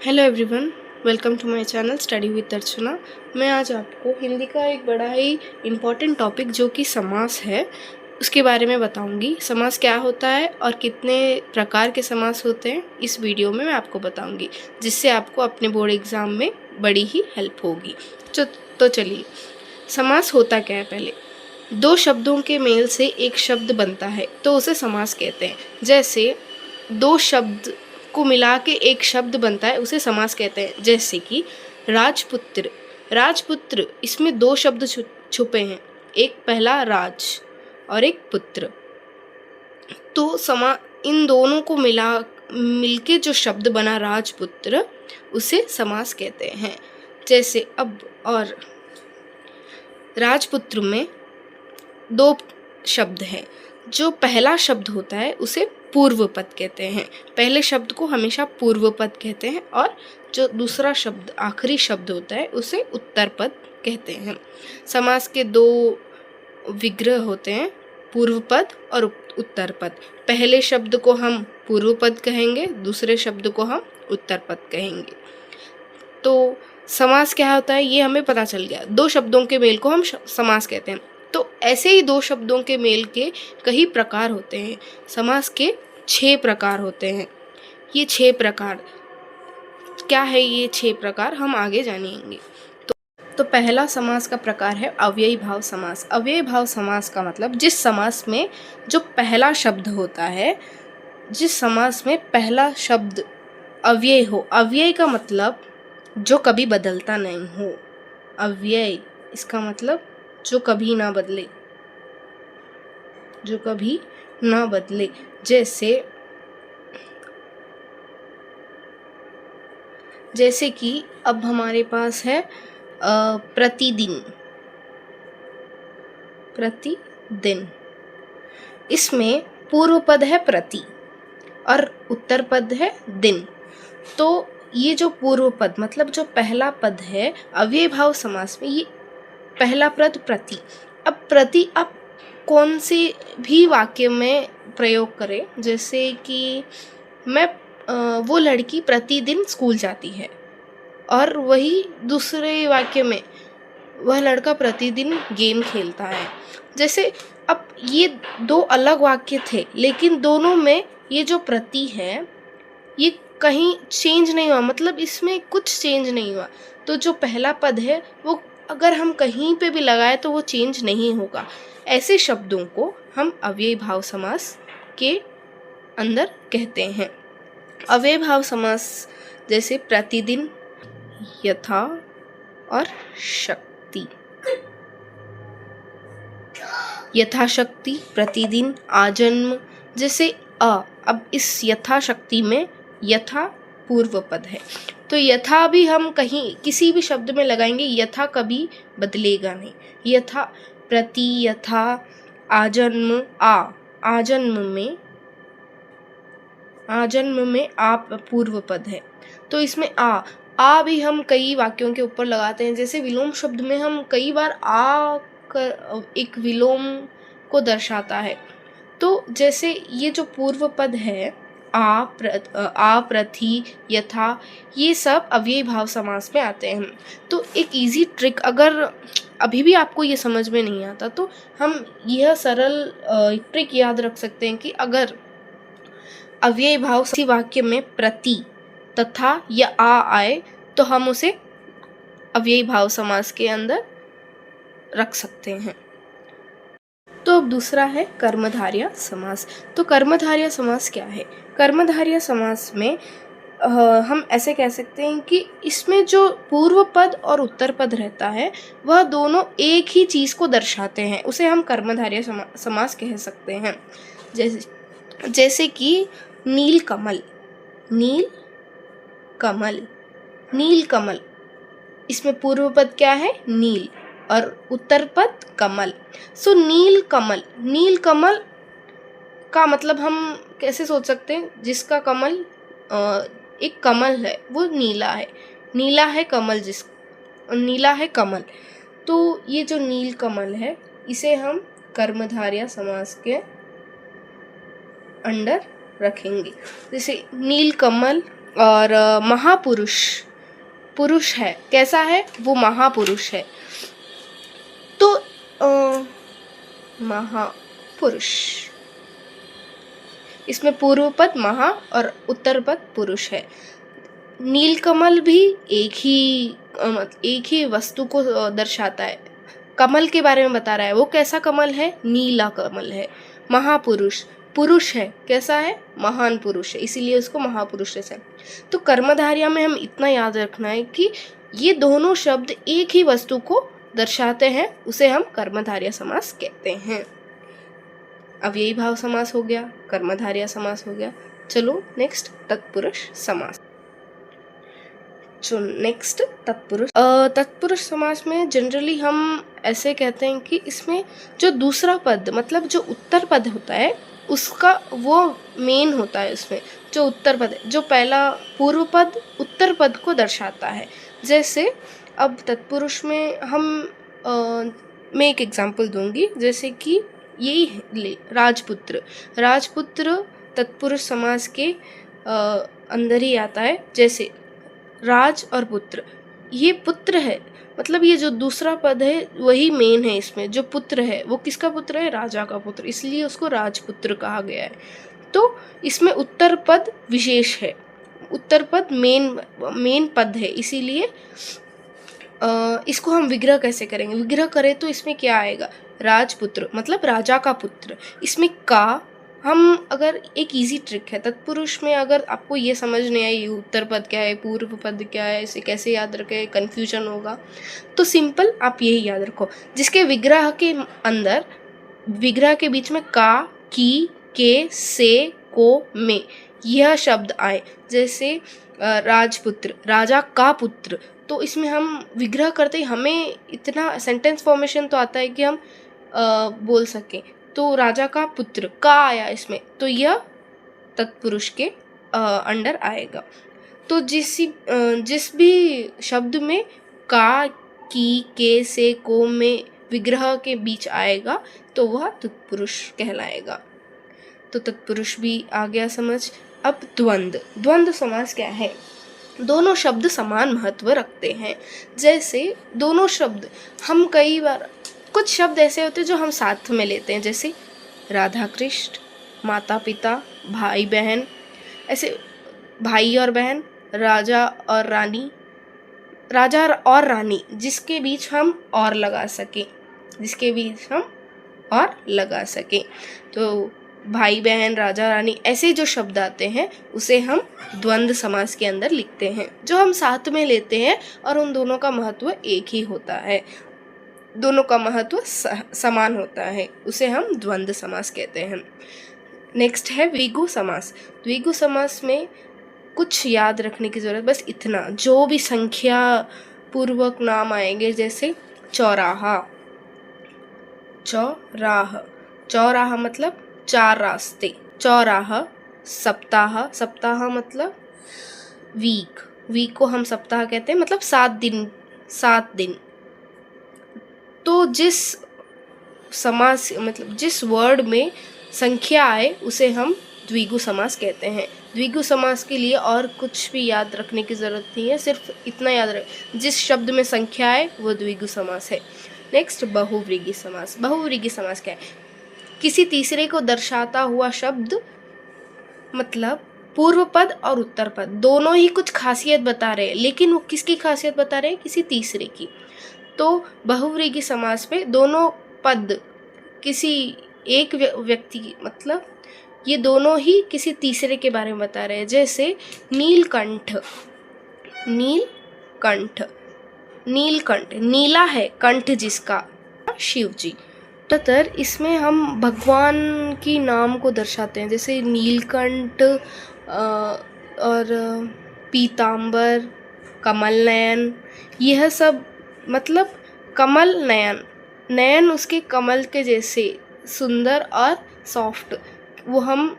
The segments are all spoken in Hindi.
Hello everyone, welcome to my channel study with Archana. मैं आज आपको हिंदी का एक बड़ा ही इम्पॉर्टेंट टॉपिक जो कि समास है उसके बारे में बताऊंगी। समास क्या होता है और कितने प्रकार के समास होते हैं इस वीडियो में मैं आपको बताऊंगी, जिससे आपको अपने बोर्ड एग्ज़ाम में बड़ी ही हेल्प होगी। तो चलिए, समास होता क्या है। पहले दो शब्दों के मेल से एक शब्द बनता है तो उसे समास कहते हैं। जैसे दो शब्द को मिला के एक शब्द बनता है उसे समास कहते हैं। जैसे कि राजपुत्र, राजपुत्र, इसमें दो शब्द छुपे हैं, एक पहला राज और एक पुत्र। तो इन दोनों को मिलके जो शब्द बना राजपुत्र उसे समास कहते हैं। जैसे अब और राजपुत्र में दो शब्द हैं। जो पहला शब्द होता है उसे पूर्व पद कहते हैं। पहले शब्द को हमेशा पूर्व पद कहते हैं और जो दूसरा शब्द आखिरी शब्द होता है उसे उत्तर पद कहते हैं। समास के दो विग्रह होते हैं, पूर्व पद और उत्तर पद। पहले शब्द को हम पूर्व पद कहेंगे, दूसरे शब्द को हम उत्तर पद कहेंगे। तो समास क्या होता है ये हमें पता चल गया। दो शब्दों के मेल को हम समास कहते हैं। तो ऐसे ही दो शब्दों के मेल के कई प्रकार होते हैं। समास के 6 प्रकार होते हैं। ये 6 प्रकार क्या है, ये 6 प्रकार हम आगे जानेंगे। तो पहला समास का प्रकार है अव्ययी भाव समास। अव्ययी भाव समास का मतलब जिस समास में जो पहला शब्द होता है, जिस समास में पहला शब्द अव्यय हो। अव्यय का मतलब जो कभी बदलता नहीं हो। अव्यय इसका मतलब जो कभी ना बदले, जो कभी ना बदले। जैसे कि अब हमारे पास है प्रतिदिन, प्रतिदिन। इसमें पूर्व पद है प्रति और उत्तर पद है दिन। तो ये जो पूर्व पद मतलब जो पहला पद है अव्ययी भाव समास में, ये पहला पद प्रति। अब प्रति आप कौन से भी वाक्य में प्रयोग करें। जैसे कि वो लड़की प्रतिदिन स्कूल जाती है, और वही दूसरे वाक्य में वह लड़का प्रतिदिन गेम खेलता है। जैसे अब ये दो अलग वाक्य थे, लेकिन दोनों में ये जो प्रति है ये कहीं चेंज नहीं हुआ, मतलब इसमें कुछ चेंज नहीं हुआ। तो जो पहला पद है वो अगर हम कहीं पे भी लगाए तो वो चेंज नहीं होगा। ऐसे शब्दों को हम अव्ययी भाव समास के अंदर कहते हैं। अव्ययी भाव समास जैसे प्रतिदिन, यथा और शक्ति। यथाशक्ति, प्रतिदिन, आजन्म। जैसे अब इस यथाशक्ति में यथा पूर्व पद है, तो यथा भी हम कहीं किसी भी शब्द में लगाएंगे, यथा कभी बदलेगा नहीं। यथा, प्रति, यथा, आजन्म, आजन्म में आप पूर्व पद है, तो इसमें आ भी हम कई वाक्यों के ऊपर लगाते हैं। जैसे विलोम शब्द में हम कई बार एक विलोम को दर्शाता है। तो जैसे ये जो पूर्व पद है आ, प्रति, यथा, ये सब अव्ययी भाव समास में आते हैं। तो एक इजी ट्रिक, अगर अभी भी आपको ये समझ में नहीं आता तो हम यह सरल ट्रिक याद रख सकते हैं कि अगर अव्ययी भाव किसी वाक्य में प्रति, तथा या आ आए तो हम उसे अव्ययी भाव समास के अंदर रख सकते हैं। तो अब दूसरा है कर्मधारय समास। तो कर्मधारय समास क्या है? कर्मधारय समास में हम ऐसे कह सकते हैं कि इसमें जो पूर्व पद और उत्तर पद रहता है वह दोनों एक ही चीज़ को दर्शाते हैं, उसे हम कर्मधारय समास कह सकते हैं। जैसे कि नील कमल, नील कमल, नील कमल। इसमें पूर्व पद क्या है? नील, और उत्तर पद कमल। सो नील कमल, नील कमल का मतलब हम कैसे सोच सकते हैं? जिसका कमल एक कमल है वो नीला है, नीला है कमल, नीला है कमल। तो ये जो नील कमल है इसे हम कर्मधारय समास के अंडर रखेंगे। जैसे नील कमल और महापुरुष पुरुष है, कैसा है वो, महापुरुष है। तो महापुरुष, इसमें पूर्व पद महा और उत्तर पद पुरुष है। नीलकमल भी एक ही वस्तु को दर्शाता है, कमल के बारे में बता रहा है, वो कैसा कमल है, नीला कमल है। महापुरुष पुरुष है, कैसा है, महान पुरुष है, इसीलिए उसको महापुरुष है। तो कर्मधारया में हम इतना याद रखना है कि ये दोनों शब्द एक ही वस्तु को दर्शाते हैं, उसे हम कर्मधारय समास कहते हैं। अव्ययी भाव समास हो गया, कर्मधारय समास हो गया। चलो नेक्स्ट तत्पुरुष समास। नेक्स्ट तत्पुरुष समास में जनरली हम ऐसे कहते हैं कि इसमें जो दूसरा पद मतलब जो उत्तर पद होता है उसका वो मेन होता है। उसमें जो उत्तर पद है, जो पहला पूर्व पद उत्तर पद को दर्शाता है। जैसे अब तत्पुरुष में मैं एक एग्जांपल दूंगी, जैसे कि यही ले राजपुत्र तत्पुरुष समास के अंदर ही आता है। जैसे राज और पुत्र, ये पुत्र है, मतलब ये जो दूसरा पद है वही मेन है। इसमें जो पुत्र है वो किसका पुत्र है, राजा का पुत्र, इसलिए उसको राजपुत्र कहा गया है। तो इसमें उत्तर पद विशेष है, उत्तर पद मेन पद है, इसीलिए इसको हम विग्रह कैसे करेंगे, विग्रह करें तो इसमें क्या आएगा, राजपुत्र मतलब राजा का पुत्र। इसमें का हम अगर एक इजी ट्रिक है तत्पुरुष में, अगर आपको ये समझ नहीं आई उत्तर पद क्या है पूर्व पद क्या है, इसे कैसे याद रखें, कन्फ्यूजन होगा, तो सिंपल आप यही याद रखो, जिसके विग्रह के अंदर विग्रह के बीच में का, की, के, से, को, में यह शब्द आए। जैसे राजपुत्र, राजा का पुत्र, तो इसमें हम विग्रह करते ही हमें इतना सेंटेंस फॉर्मेशन तो आता है कि हम बोल सकें। तो राजा का पुत्र का आया इसमें, तो यह तत्पुरुष के अंडर आएगा। तो जिस भी शब्द में का, की, के, से, को, में विग्रह के बीच आएगा तो वह तत्पुरुष कहलाएगा। तो तत्पुरुष भी आ गया समझ। अब द्वंद्व समास क्या है, दोनों शब्द समान महत्व रखते हैं। जैसे दोनों शब्द हम कई बार, कुछ शब्द ऐसे होते हैं जो हम साथ में लेते हैं, जैसे राधा कृष्ण, माता पिता, भाई बहन, ऐसे भाई और बहन, राजा और रानी, जिसके बीच हम और लगा सकें, तो भाई बहन, राजा रानी, ऐसे जो शब्द आते हैं उसे हम द्वंद्व समास के अंदर लिखते हैं, जो हम साथ में लेते हैं और उन दोनों का महत्व एक ही होता है, दोनों का महत्व समान होता है, उसे हम द्वंद्व समास कहते हैं। नेक्स्ट है द्विगु समास। द्विगु समास में कुछ याद रखने की जरूरत, बस इतना, जो भी संख्या पूर्वक नाम आएंगे, जैसे चौराहा मतलब 4 रास्ते, चौराहा, सप्ताह मतलब वीक को हम सप्ताह कहते हैं, मतलब 7 दिन। तो जिस समास मतलब जिस वर्ड में संख्या आए उसे हम द्विगु समास कहते हैं। द्विगु समास के लिए और कुछ भी याद रखने की जरूरत नहीं है, सिर्फ इतना याद रखें, जिस शब्द में संख्या आए वो द्विगु समास है। नेक्स्ट बहुव्रीहि समास। बहुव्रीहि समास क्या है, किसी तीसरे को दर्शाता हुआ शब्द, मतलब पूर्व पद और उत्तर पद दोनों ही कुछ खासियत बता रहे हैं, लेकिन वो किसकी खासियत बता रहे हैं, किसी तीसरे की। तो बहुव्रीहि समास में दोनों पद किसी एक व्यक्ति की, मतलब ये दोनों ही किसी तीसरे के बारे में बता रहे हैं। जैसे नीलकंठ, नीला है कंठ जिसका, शिव जी। ज्यादातर इसमें हम भगवान की नाम को दर्शाते हैं, जैसे नीलकंठ और पीतांबर, कमल नयन, यह सब, मतलब कमल नयन उसके कमल के जैसे सुंदर और सॉफ्ट, वो हम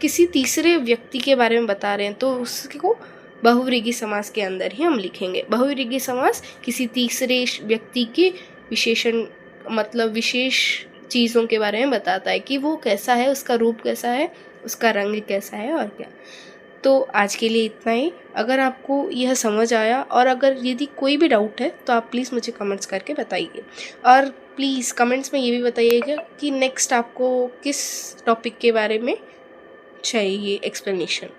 किसी तीसरे व्यक्ति के बारे में बता रहे हैं, तो उसको बहुव्रीहि समास के अंदर ही हम लिखेंगे। बहुव्रीहि समास किसी तीसरे व्यक्ति के विशेषण, मतलब विशेष चीज़ों के बारे में बताता है कि वो कैसा है, उसका रूप कैसा है, उसका रंग कैसा है और क्या। तो आज के लिए इतना ही। अगर आपको यह समझ आया और अगर यदि कोई भी डाउट है तो आप प्लीज़ मुझे कमेंट्स करके बताइए। और प्लीज़ कमेंट्स में ये भी बताइएगा कि नेक्स्ट आपको किस टॉपिक के बारे में चाहिए एक्सप्लेनेशन।